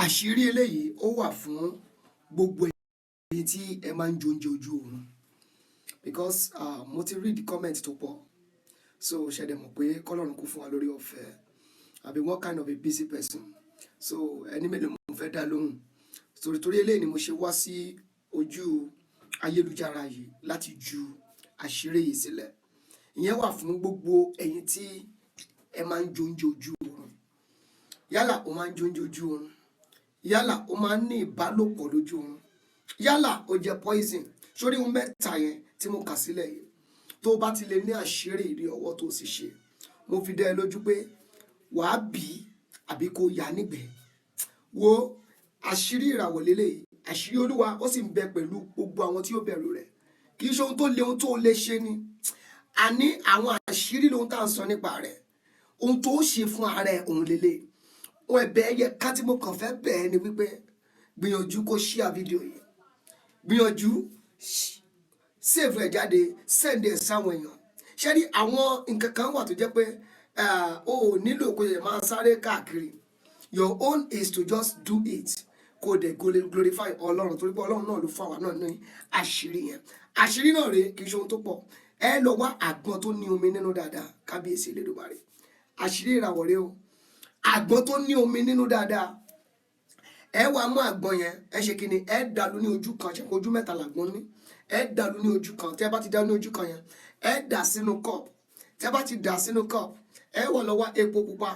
àṣírí eléyìí ó wà fún gbogbo ẹ̀yin tí ẹ máa ń jẹ oúnjẹ ojú oorun because mo ti read the comment tó pọ̀ so ṣẹ̀dẹ̀ mọ̀ pé kọ́lọ́run kún fún wa lórí ọ̀fẹ́ àbí one kind of a busy person so ẹni mélòó mo fẹ́ dá lóhùn torí eléyìí ni mo ṣe wá sí ojú ayélujára yìí láti ju àṣírí yìí sílẹ̀ ìyẹn wà fún gbogbo ẹ̀yin tí ẹ máa ń jẹ oúnjẹ ojú oorun yálà ó máa ń jẹ oúnjẹ ojú oorun yálà ó máa ń ní ìbálòpọ̀ lójú oorun yálà ó jẹ poison sórí ohun mẹ́ta yẹn tí mo kà sílẹ̀ yìí tó bá ti lè ní àṣírí ìrí ọwọ́ tó sì ṣe mo fi dá ẹ lójú pé wàá bí àbí kó yà nígbẹ̀ẹ́ wo àṣírí ìràwọ̀ lélẹ́yìí àṣírí olúwa ó sì ń bẹ pẹ̀lú gbogbo àwọn tí ó bẹ̀rù rẹ̀ kì í ṣe ohun tó le ohun tó lè ṣe ni àní àwọn àṣírí lohun tá à ń sọ nípa rẹ̀ ohun tó ṣe fún ara ẹ̀ òun lélẹ̀ ohun ẹ̀bẹ̀ ẹ̀yẹ ká tí mo kàn fẹ́ bẹ̀ ẹ́ ni wípé gbìyànjú kó share fídíò yìí gbìyànjú save ẹ̀ jáde send ẹ̀ sáwọn èèyàn ṣé rí àwọn nǹkan kan wà tó jẹ́ pé o ò nílò kó yẹ máa sáré káàkiri your own is to just do it kó dẹ̀ glorify ọlọ́run torí pé ọlọ́run náà ló fún àwa náà ní àṣírí yẹn àṣírí náà rèé kì í ṣe ohun tó pọ̀ ẹ lọ wá àgbọn tó ní omi nínú dáadáa kábíyèsí Elédùmarè àṣírí ìràwọ̀ rèé o àgbọn tó ní omi nínú dáadáa ẹ wá mú àgbọn yẹn ẹ ṣe kíni ẹ dàlú ní ojú kan ṣe ojú mẹ́ta làgbọn ní ẹ dàlú ní ojú kan tẹ́ bá ti dá ní ojú kan yẹn ẹ dà sínú cup tẹ́ bá ti dà sínú cup ẹ wọ̀ lọ wá epo pupa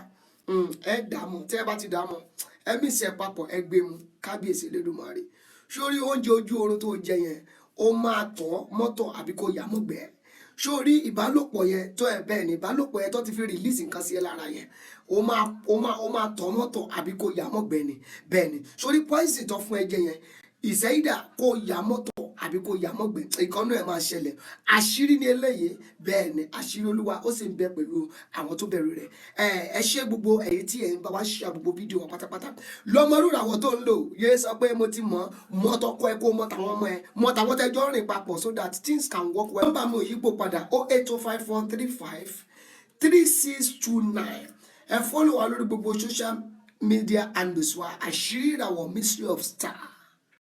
ẹ dà mọ́ tẹ́ bá ti dà mọ́ ẹ mix ẹ papọ̀ ẹ gbé mu kábíyèsí Elédùmarè sórí oúnjẹ ojú oorun tó jẹ yẹn ó máa tọ̀ mọ́tọ̀ àbí kó yà mọ́gbẹ́ sórí ìbálòpọ̀ yẹn tó ẹ bẹ́ẹ̀ ni ìbálòpọ̀ yẹn tó ti fi release nǹkan sí ẹ lára yẹn ó máa tọ̀ mọ́tọ̀ àbí kó yà mọ́gbẹ́ ni bẹ́ẹ̀ ni sórí poison tó fún ẹ jẹ yẹn ìṣẹ́yìdà kó yà mọ́tọ̀ àbí kó yà mọ́gbẹ́ ìkànnì ẹ̀ máa ṣẹlẹ̀ àṣírí ni eléyìí bẹ́ẹ̀ ni àṣírí olúwa ó sì ń bẹ pẹ̀lú àwọn tó bẹ̀rù rẹ̀ ẹ ṣé gbogbo ẹ̀yin tí ẹ̀ ń bá wá ṣe gbogbo fídíò wa pátápátá lọ́mọrúra àwọn tó ń lò yé sọ pé mo ti mọ̀ tọkọ ẹ kó mọ̀ tàwọn ọmọ ẹ mọ̀ tàwọn tẹjọ́ rìn papọ̀ so that things can work well. nọ́mbà mi ò yípo padà 08054353629 ẹ fọ́lọ̀ wa lórí gbogbo social media handles wa àṣírí ìràwọ̀ mystery of star